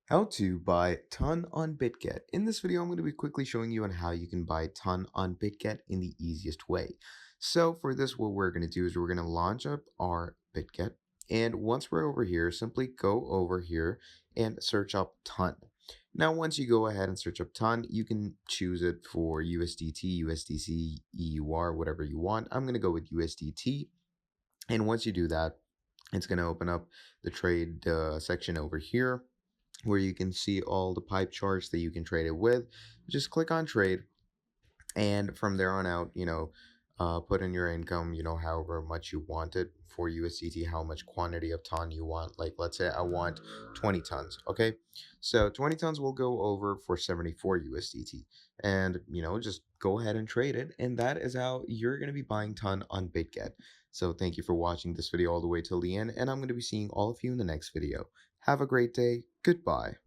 How to buy ton on Bitget. In this video, I'm going to be quickly showing you on how you can buy ton on Bitget in the easiest way. So for this, what we're going to do is we're going to launch up our Bitget. And once we're over here, simply go over here and search up ton. Now, once you go ahead and search up ton, you can choose it for USDT, USDC, EUR, whatever you want. I'm going to go with USDT. And once you do that, it's going to open up the trade section over here where you can see all the pipe charts that you can trade it with. Just click on trade, and from there on out, put in your income, however much you want it for USDT, how much quantity of ton you want. Like, let's say I want 20 tons. Okay, so 20 tons will go over for 74 USDT, and just go ahead and trade it, and that is how you're going to be buying ton on Bitget. So thank you for watching this video all the way till the end, and I'm going to be seeing all of you in the next video. Have a great day. Goodbye.